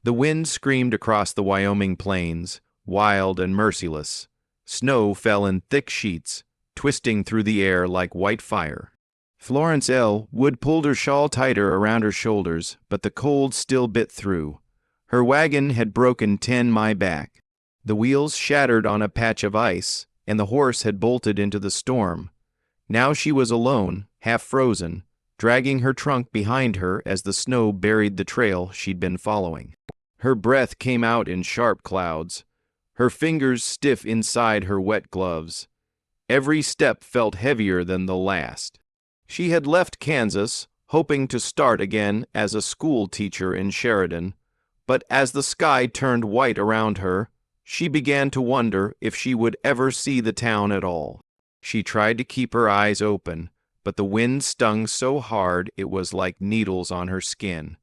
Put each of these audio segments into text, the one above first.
The wind screamed across the Wyoming plains, wild and merciless. Snow fell in thick sheets, twisting through the air like white fire. Florence L. Wood pulled her shawl tighter around her shoulders, but the cold still bit through. Her wagon had broken 10 mi back. The wheels shattered on a patch of ice, and the horse had bolted into the storm. Now she was alone, half frozen, dragging her trunk behind her as the snow buried the trail she'd been following. Her breath came out in sharp clouds, her fingers stiff inside her wet gloves. Every step felt heavier than the last. She had left Kansas, hoping to start again as a school teacher in Sheridan, but as the sky turned white around her, she began to wonder if she would ever see the town at all. She tried to keep her eyes open, but the wind stung so hard it was like needles on her skin.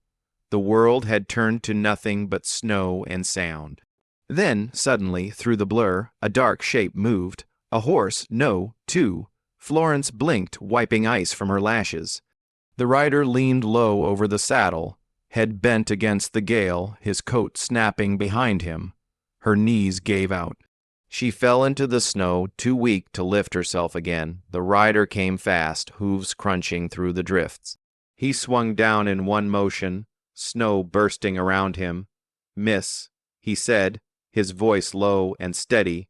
The world had turned to nothing but snow and sound. Then, suddenly, through the blur, a dark shape moved. A horse, no, two. Florence blinked, wiping ice from her lashes. The rider leaned low over the saddle, head bent against the gale, his coat snapping behind him. Her knees gave out. She fell into the snow, too weak to lift herself again. The rider came fast, hooves crunching through the drifts. He swung down in one motion, snow bursting around him. "Miss," he said, his voice low and steady.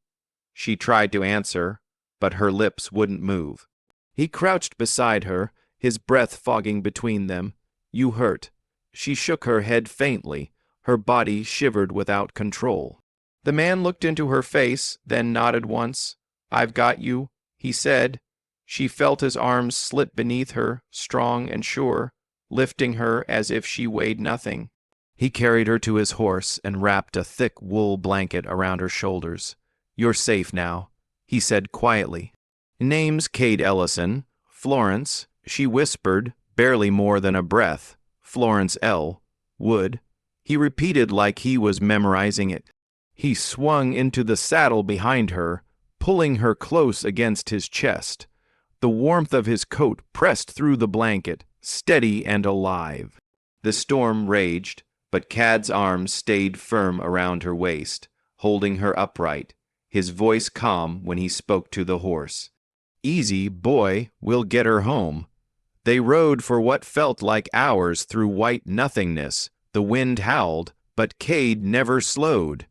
She tried to answer, but her lips wouldn't move. He crouched beside her, his breath fogging between them. "You hurt." She shook her head faintly, her body shivered without control. The man looked into her face, then nodded once. "I've got you," he said. She felt his arms slip beneath her, strong and sure, lifting her as if she weighed nothing. He carried her to his horse and wrapped a thick wool blanket around her shoulders. "You're safe now," he said quietly. "Name's Cade Ellison. Florence," she whispered, barely more than a breath. "Florence L. Wood." He repeated like he was memorizing it. He swung into the saddle behind her, pulling her close against his chest. The warmth of his coat pressed through the blanket, steady and alive. The storm raged, but Cad's arms stayed firm around her waist, holding her upright, his voice calm when he spoke to the horse. "Easy, boy, we'll get her home." They rode for what felt like hours through white nothingness. The wind howled, but Cade never slowed.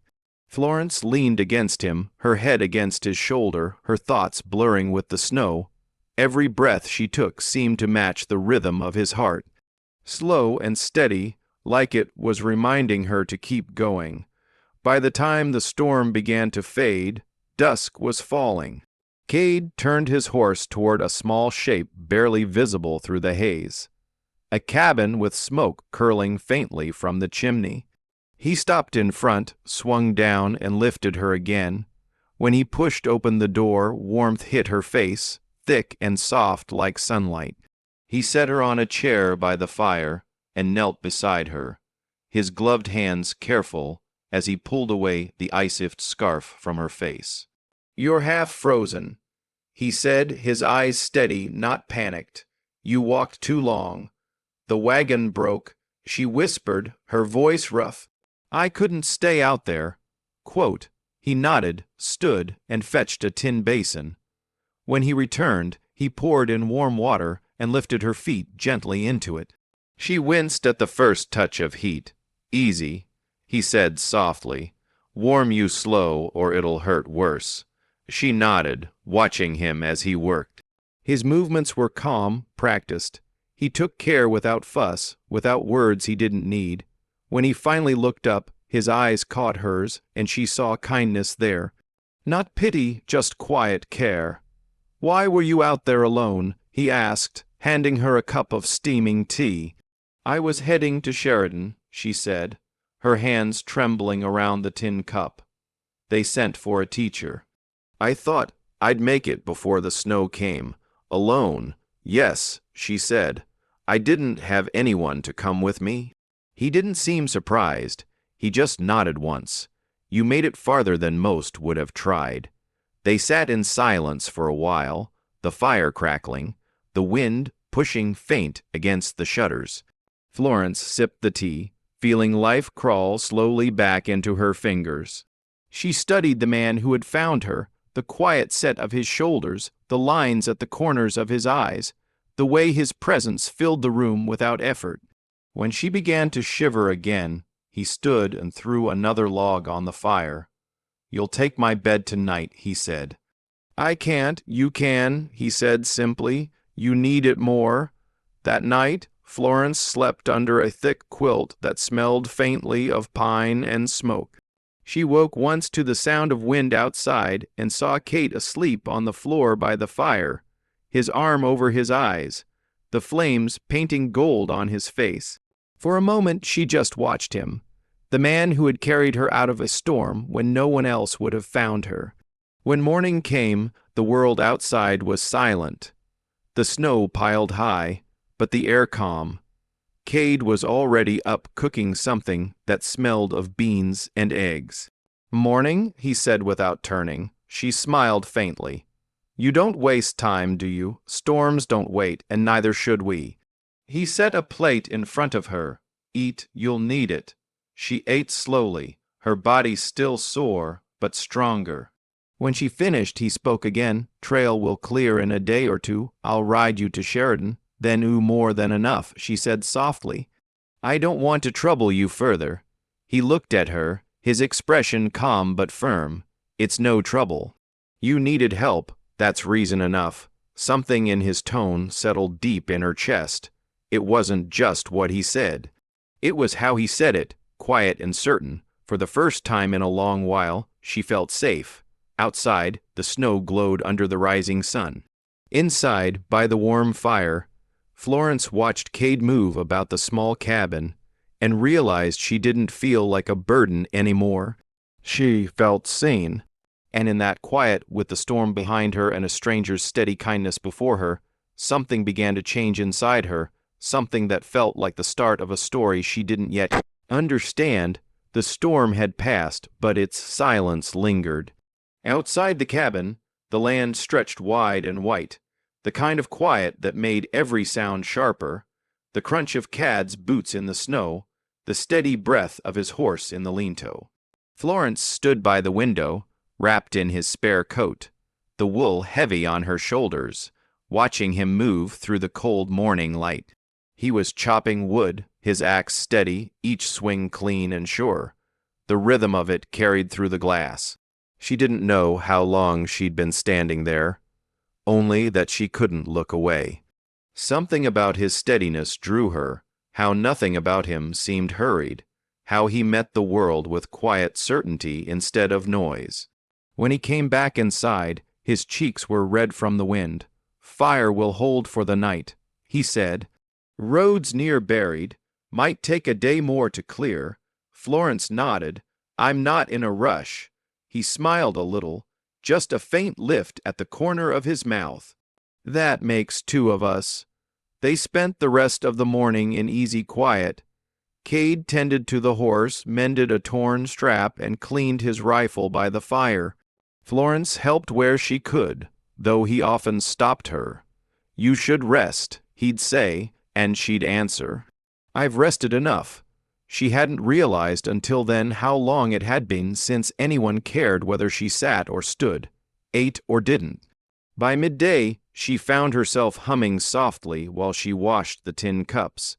Florence leaned against him, her head against his shoulder, her thoughts blurring with the snow. Every breath she took seemed to match the rhythm of his heart. Slow and steady, like it was reminding her to keep going. By the time the storm began to fade, dusk was falling. Cade turned his horse toward a small shape barely visible through the haze. A cabin with smoke curling faintly from the chimney. He stopped in front, swung down, and lifted her again. When he pushed open the door, warmth hit her face, thick and soft like sunlight. He set her on a chair by the fire and knelt beside her, his gloved hands careful as he pulled away the iced scarf from her face. "You're half frozen," he said, his eyes steady, not panicked. "You walked too long. The wagon broke," she whispered, her voice rough. "I couldn't stay out there." Quote, he nodded, stood, and fetched a tin basin. When he returned, he poured in warm water and lifted her feet gently into it. She winced at the first touch of heat. "Easy," he said softly. "Warm you slow or it'll hurt worse." She nodded, watching him as he worked. His movements were calm, practiced. He took care without fuss, without words he didn't need. When he finally looked up, his eyes caught hers, and she saw kindness there. Not pity, just quiet care. "Why were you out there alone?" he asked, handing her a cup of steaming tea. "I was heading to Sheridan," she said, her hands trembling around the tin cup. "They sent for a teacher. I thought I'd make it before the snow came. Alone." "Yes," she said. "I didn't have anyone to come with me." He didn't seem surprised. He just nodded once. "You made it farther than most would have tried." They sat in silence for a while, the fire crackling, the wind pushing faint against the shutters. Florence sipped the tea, feeling life crawl slowly back into her fingers. She studied the man who had found her, the quiet set of his shoulders, the lines at the corners of his eyes, the way his presence filled the room without effort. When she began to shiver again, he stood and threw another log on the fire. "You'll take my bed tonight," he said. "I can't, you can," he said simply. "You need it more." That night, Florence slept under a thick quilt that smelled faintly of pine and smoke. She woke once to the sound of wind outside and saw Kate asleep on the floor by the fire, his arm over his eyes, the flames painting gold on his face. For a moment she just watched him, the man who had carried her out of a storm when no one else would have found her. When morning came, the world outside was silent. The snow piled high, but the air calm. Cade was already up cooking something that smelled of beans and eggs. "Morning," he said without turning. She smiled faintly. "You don't waste time, do you? Storms don't wait, and neither should we." He set a plate in front of her. "Eat, you'll need it." She ate slowly, her body still sore, but stronger. When she finished, he spoke again. "Trail will clear in a day or two. I'll ride you to Sheridan." "Then more than enough," she said softly. "I don't want to trouble you further." He looked at her, his expression calm but firm. "It's no trouble. You needed help, that's reason enough." Something in his tone settled deep in her chest. It wasn't just what he said. It was how he said it, quiet and certain. For the first time in a long while, she felt safe. Outside, the snow glowed under the rising sun. Inside, by the warm fire, Florence watched Cade move about the small cabin and realized she didn't feel like a burden anymore. She felt seen, and in that quiet, with the storm behind her and a stranger's steady kindness before her, something began to change inside her, something that felt like the start of a story she didn't yet understand. The storm had passed, but its silence lingered. Outside the cabin, the land stretched wide and white, the kind of quiet that made every sound sharper, the crunch of Cad's boots in the snow, the steady breath of his horse in the lean-to. Florence stood by the window, wrapped in his spare coat, the wool heavy on her shoulders, watching him move through the cold morning light. He was chopping wood, his axe steady, each swing clean and sure. The rhythm of it carried through the glass. She didn't know how long she'd been standing there, only that she couldn't look away. Something about his steadiness drew her, how nothing about him seemed hurried, how he met the world with quiet certainty instead of noise. When he came back inside, his cheeks were red from the wind. "Fire will hold for the night," he said. "Roads near buried, might take a day more to clear." Florence nodded. "I'm not in a rush." He smiled a little, just a faint lift at the corner of his mouth. "That makes two of us." They spent the rest of the morning in easy quiet. Cade tended to the horse, mended a torn strap, and cleaned his rifle by the fire. Florence helped where she could, though he often stopped her. "You should rest," he'd say, and she'd answer, "I've rested enough." She hadn't realized until then how long it had been since anyone cared whether she sat or stood, ate or didn't. By midday, she found herself humming softly while she washed the tin cups.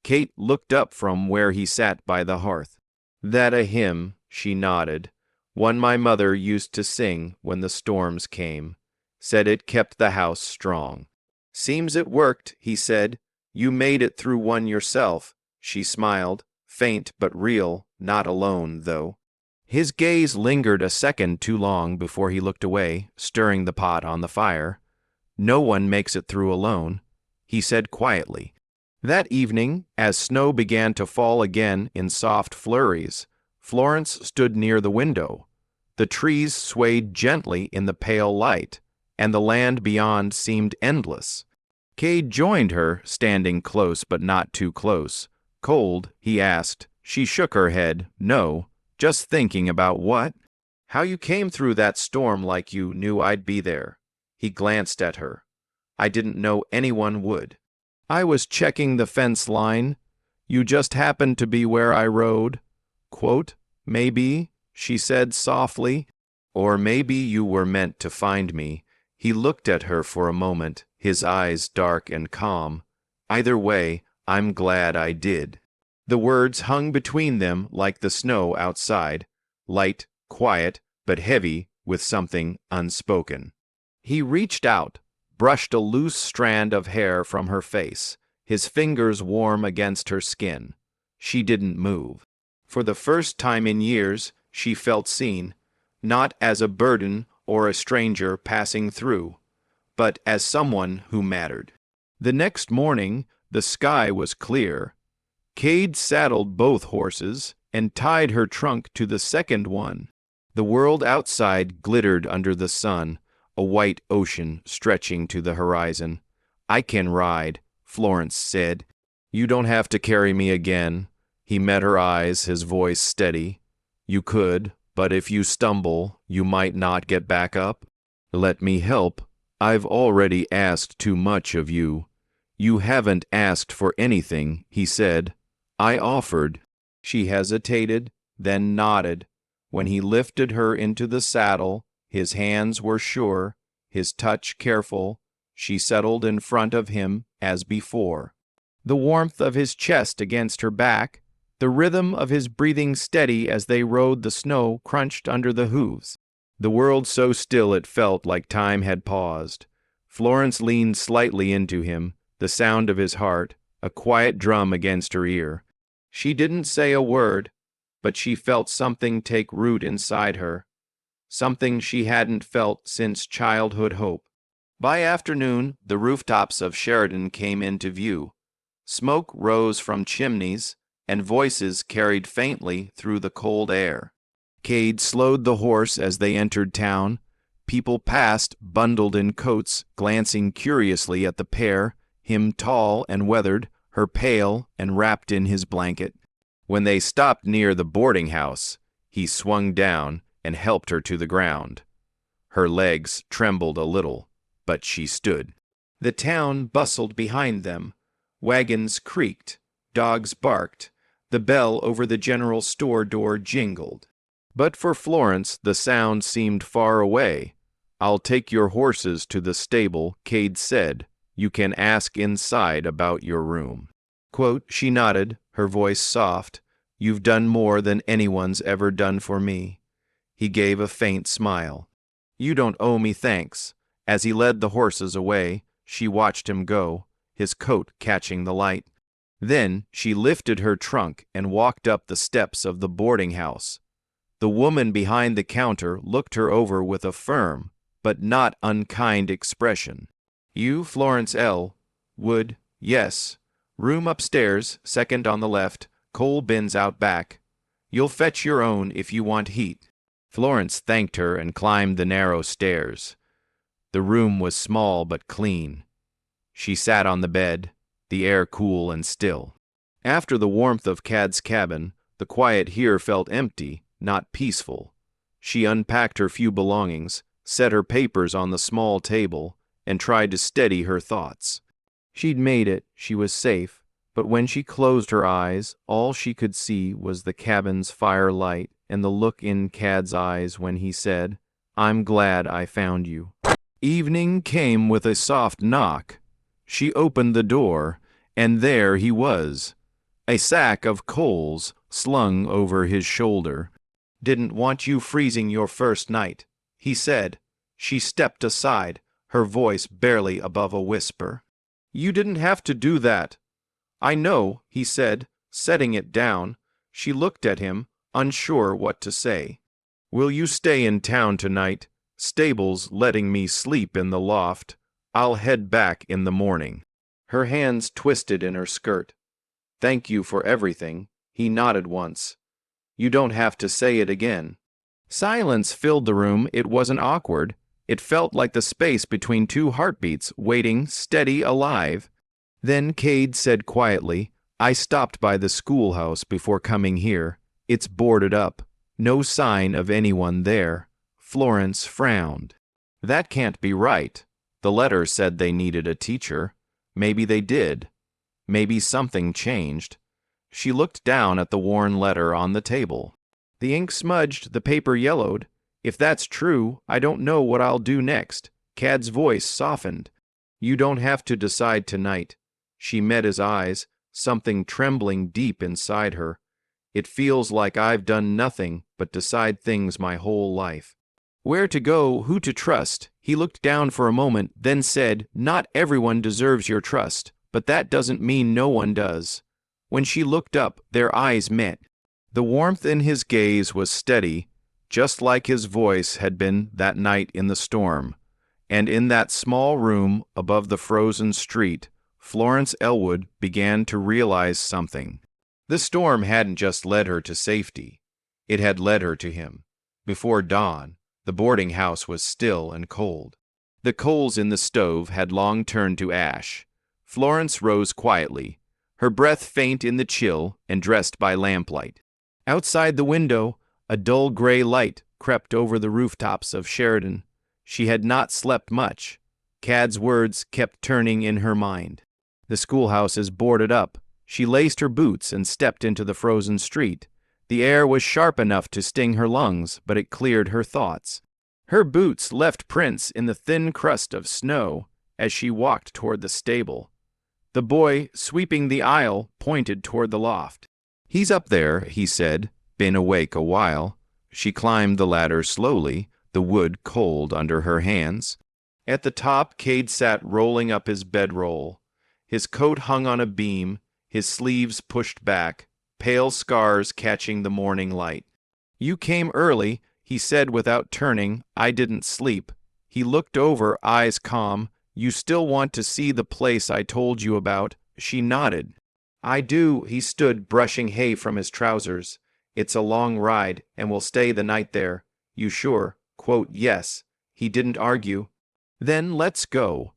Kate looked up from where he sat by the hearth. "That a hymn," she nodded. "One my mother used to sing when the storms came. Said it kept the house strong." "Seems it worked," he said. "You made it through one yourself." She smiled, faint but real, not alone, though. His gaze lingered a second too long before he looked away, stirring the pot on the fire. "No one makes it through alone," he said quietly. That evening, as snow began to fall again in soft flurries, Florence stood near the window. The trees swayed gently in the pale light, and the land beyond seemed endless. Cade joined her, standing close but not too close. "Cold?" he asked. She shook her head. "No. Just thinking about what?" "How you came through that storm like you knew I'd be there." He glanced at her. "I didn't know anyone would." "I was checking the fence line. You just happened to be where I rode. Quote, maybe, she said softly, or maybe you were meant to find me. He looked at her for a moment, his eyes dark and calm. Either way, I'm glad I did. The words hung between them like the snow outside, light, quiet, but heavy with something unspoken. He reached out, brushed a loose strand of hair from her face, his fingers warm against her skin. She didn't move. For the first time in years, she felt seen, not as a burden or a stranger passing through, but as someone who mattered. The next morning, the sky was clear. Cade saddled both horses and tied her trunk to the second one. The world outside glittered under the sun, a white ocean stretching to the horizon. I can ride, Florence said. You don't have to carry me again. He met her eyes, his voice steady. You could, but if you stumble, you might not get back up. Let me help. I've already asked too much of you. You haven't asked for anything, he said. I offered. She hesitated, then nodded. When he lifted her into the saddle, his hands were sure, his touch careful. She settled in front of him as before. The warmth of his chest against her back, the rhythm of his breathing steady as they rode the snow crunched under the hooves. The world so still it felt like time had paused. Florence leaned slightly into him, the sound of his heart, a quiet drum against her ear. She didn't say a word, but she felt something take root inside her, something she hadn't felt since childhood hope. By afternoon, the rooftops of Sheridan came into view. Smoke rose from chimneys, and voices carried faintly through the cold air. Cade slowed the horse as they entered town. People passed, bundled in coats, glancing curiously at the pair, him tall and weathered, her pale and wrapped in his blanket. When they stopped near the boarding house, he swung down and helped her to the ground. Her legs trembled a little, but she stood. The town bustled behind them. Wagons creaked, dogs barked, the bell over the general store door jingled. But for Florence, the sound seemed far away. I'll take your horses to the stable, Cade said. You can ask inside about your room. Quote, she nodded, her voice soft. You've done more than anyone's ever done for me. He gave a faint smile. You don't owe me thanks. As he led the horses away, she watched him go, his coat catching the light. Then she lifted her trunk and walked up the steps of the boarding house. The woman behind the counter looked her over with a firm, but not unkind expression. You, Florence L. Wood, yes. Room upstairs, second on the left, coal bins out back. You'll fetch your own if you want heat. Florence thanked her and climbed the narrow stairs. The room was small but clean. She sat on the bed, the air cool and still. After the warmth of Cad's cabin, the quiet here felt empty, not peaceful. She unpacked her few belongings, set her papers on the small table, and tried to steady her thoughts. She'd made it, she was safe, but when she closed her eyes, all she could see was the cabin's firelight and the look in Cad's eyes when he said, I'm glad I found you. Evening came with a soft knock. She opened the door, and there he was, a sack of coals slung over his shoulder. Didn't want you freezing your first night, he said. She stepped aside, her voice barely above a whisper. You didn't have to do that. I know, he said, setting it down. She looked at him, unsure what to say. Will you stay in town tonight? Stables letting me sleep in the loft. I'll head back in the morning. Her hands twisted in her skirt. Thank you for everything, he nodded once. You don't have to say it again. Silence filled the room. It wasn't awkward. It felt like the space between two heartbeats, waiting, steady, alive. Then Cade said quietly, I stopped by the schoolhouse before coming here. It's boarded up. No sign of anyone there. Florence frowned. That can't be right. The letter said they needed a teacher. Maybe they did. Maybe something changed. She looked down at the worn letter on the table. The ink smudged, the paper yellowed. If that's true, I don't know what I'll do next. Cad's voice softened. You don't have to decide tonight. She met his eyes, something trembling deep inside her. It feels like I've done nothing but decide things my whole life. Where to go, who to trust. He looked down for a moment, then said, Not everyone deserves your trust, but that doesn't mean no one does. When she looked up, their eyes met. The warmth in his gaze was steady, just like his voice had been that night in the storm. And in that small room above the frozen street, Florence Elwood began to realize something. The storm hadn't just led her to safety. It had led her to him. Before dawn, the boarding house was still and cold. The coals in the stove had long turned to ash. Florence rose quietly, her breath faint in the chill and dressed by lamplight. Outside the window, a dull gray light crept over the rooftops of Sheridan. She had not slept much. Cad's words kept turning in her mind. The schoolhouse is boarded up. She laced her boots and stepped into the frozen street. The air was sharp enough to sting her lungs, but it cleared her thoughts. Her boots left prints in the thin crust of snow as she walked toward the stable. The boy, sweeping the aisle, pointed toward the loft. He's up there, he said. Been awake a while. She climbed the ladder slowly, the wood cold under her hands. At the top, Cade sat rolling up his bedroll. His coat hung on a beam, his sleeves pushed back, pale scars catching the morning light. You came early, he said without turning. I didn't sleep. He looked over, eyes calm. You still want to see the place I told you about? She nodded. I do. He stood, brushing hay from his trousers. It's a long ride, and we'll stay the night there. You sure? Quote, yes. He didn't argue. Then let's go.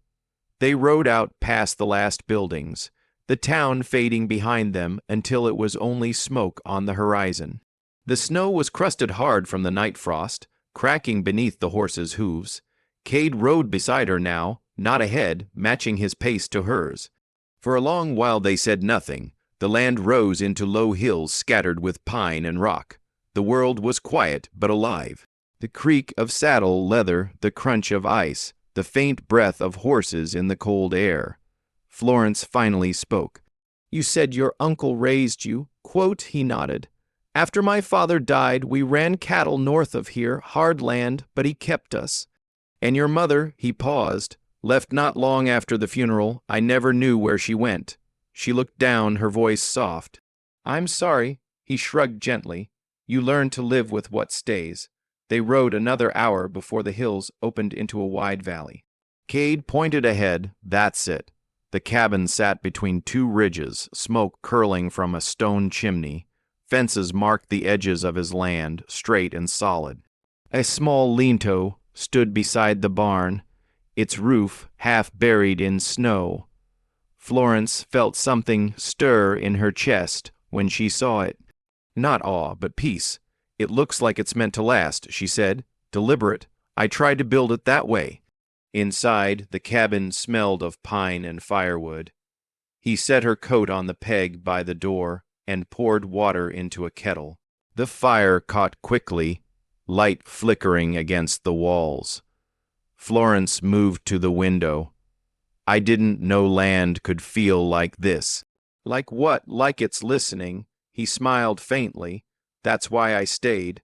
They rode out past the last buildings, the town fading behind them until it was only smoke on the horizon. The snow was crusted hard from the night frost, cracking beneath the horses' hooves. Cade rode beside her now, not ahead, matching his pace to hers. For a long while they said nothing. The land rose into low hills scattered with pine and rock. The world was quiet but alive. The creak of saddle leather, the crunch of ice, the faint breath of horses in the cold air. Florence finally spoke. You said your uncle raised you. Quote, he nodded. After my father died, we ran cattle north of here, hard land, but he kept us. And your mother, he paused, left not long after the funeral. I never knew where she went. She looked down, her voice soft. I'm sorry, he shrugged gently. You learn to live with what stays. They rode another hour before the hills opened into a wide valley. Cade pointed ahead. That's it. The cabin sat between two ridges, smoke curling from a stone chimney. Fences marked the edges of his land, straight and solid. A small lean-to stood beside the barn, its roof half buried in snow. Florence felt something stir in her chest when she saw it. Not awe, but peace. It looks like it's meant to last, she said. Deliberate. I tried to build it that way. Inside, the cabin smelled of pine and firewood. He set her coat on the peg by the door and poured water into a kettle. The fire caught quickly, light flickering against the walls. Florence moved to the window. I didn't know land could feel like this. Like what? Like it's listening. He smiled faintly. That's why I stayed.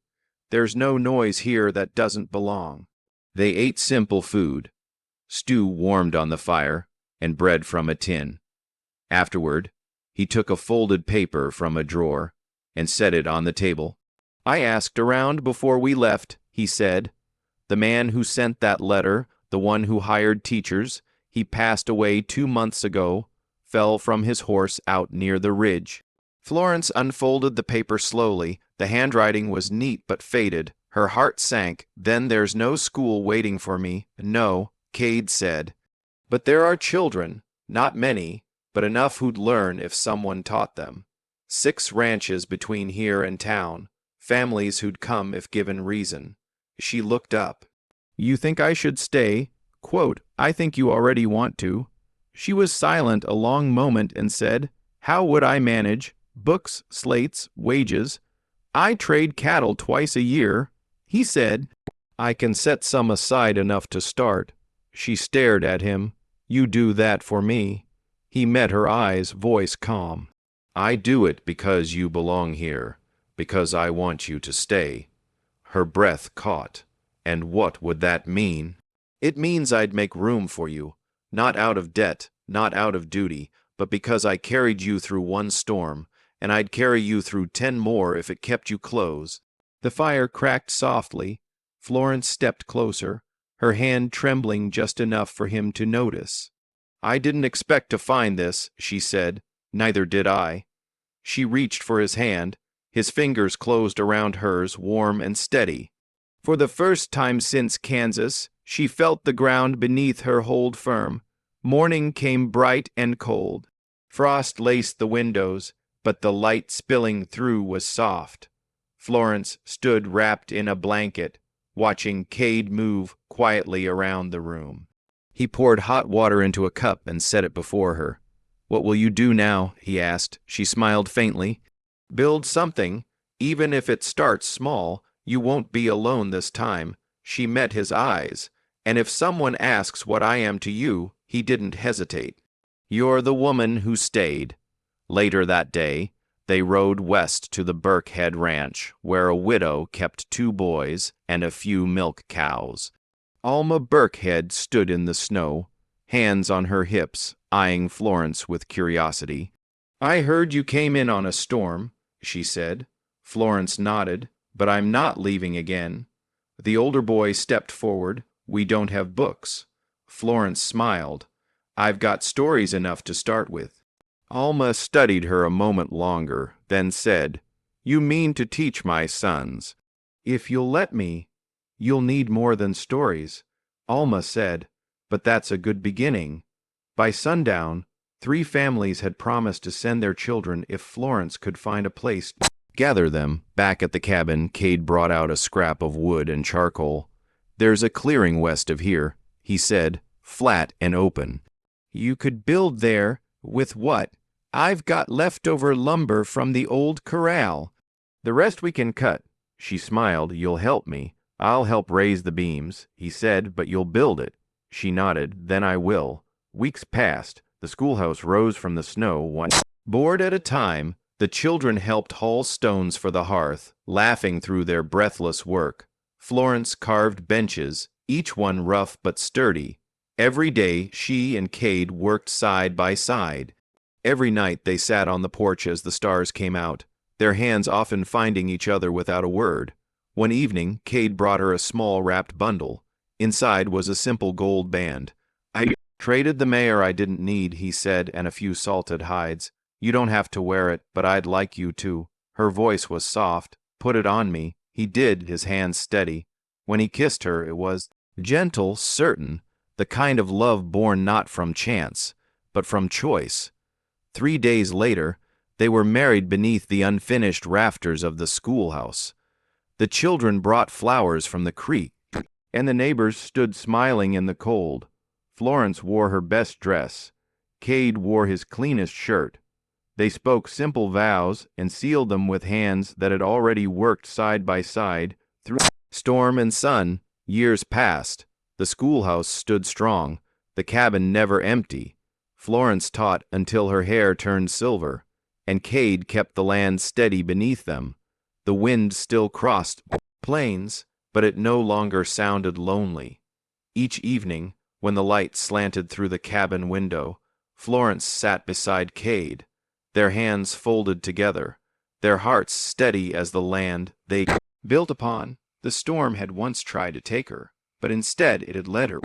There's no noise here that doesn't belong. They ate simple food. Stew warmed on the fire, and bread from a tin. Afterward, he took a folded paper from a drawer and set it on the table. I asked around before we left, he said. The man who sent that letter, the one who hired teachers, he passed away 2 months ago, fell from his horse out near the ridge. Florence unfolded the paper slowly. The handwriting was neat but faded. Her heart sank. Then there's no school waiting for me. No, Cade said. But there are children, not many, but enough who'd learn if someone taught them. 6 ranches between here and town, families who'd come if given reason. She looked up. You think I should stay? Quote, I think you already want to. She was silent a long moment and said, How would I manage? Books, slates, wages. I trade cattle twice a year. He said, I can set some aside enough to start. She stared at him. You do that for me. He met her eyes, voice calm. I do it because you belong here, because I want you to stay. Her breath caught. And what would that mean? It means I'd make room for you, not out of debt, not out of duty, but because I carried you through one storm, and I'd carry you through 10 more if it kept you close. The fire cracked softly. Florence stepped closer, her hand trembling just enough for him to notice. I didn't expect to find this, she said. Neither did I. She reached for his hand. His fingers closed around hers, warm and steady. For the first time since Kansas, she felt the ground beneath her hold firm. Morning came bright and cold. Frost laced the windows, but the light spilling through was soft. Florence stood wrapped in a blanket, watching Cade move quietly around the room. He poured hot water into a cup and set it before her. What will you do now? He asked. She smiled faintly. Build something. Even if it starts small, you won't be alone this time. She met his eyes. And if someone asks what I am to you, he didn't hesitate. You're the woman who stayed. Later that day, they rode west to the Burkhead Ranch, where a widow kept 2 boys and a few milk cows. Alma Burkhead stood in the snow, hands on her hips, eyeing Florence with curiosity. I heard you came in on a storm, she said. Florence nodded. But I'm not leaving again. The older boy stepped forward. We don't have books. Florence smiled. I've got stories enough to start with. Alma studied her a moment longer, then said, You mean to teach my sons? If you'll let me, you'll need more than stories. Alma said, But that's a good beginning. By sundown, 3 families had promised to send their children if Florence could find a place to gather them. Back at the cabin, Cade brought out a scrap of wood and charcoal. There's a clearing west of here, he said, flat and open. You could build there. With what? I've got leftover lumber from the old corral. The rest we can cut. She smiled. You'll help me. I'll help raise the beams, he said, but you'll build it. She nodded. Then I will. Weeks passed. The schoolhouse rose from the snow, one board at a time. The children helped haul stones for the hearth, laughing through their breathless work. Florence carved benches, each one rough but sturdy. Every day she and Cade worked side by side. Every night they sat on the porch as the stars came out, their hands often finding each other without a word. One evening, Cade brought her a small wrapped bundle. Inside was a simple gold band. I traded the mare I didn't need, he said, and a few salted hides. You don't have to wear it, but I'd like you to. Her voice was soft. Put it on me. He did, his hands steady. When he kissed her, it was gentle, certain, the kind of love born not from chance, but from choice. 3 days later, they were married beneath the unfinished rafters of the schoolhouse. The children brought flowers from the creek, and the neighbors stood smiling in the cold. Florence wore her best dress. Cade wore his cleanest shirt. They spoke simple vows and sealed them with hands that had already worked side by side through storm and sun. Years passed. The schoolhouse stood strong, the cabin never empty. Florence taught until her hair turned silver, and Cade kept the land steady beneath them. The wind still crossed plains, but it no longer sounded lonely. Each evening, when the light slanted through the cabin window, Florence sat beside Cade, their hands folded together, their hearts steady as the land they built upon. The storm had once tried to take her, but instead it had led her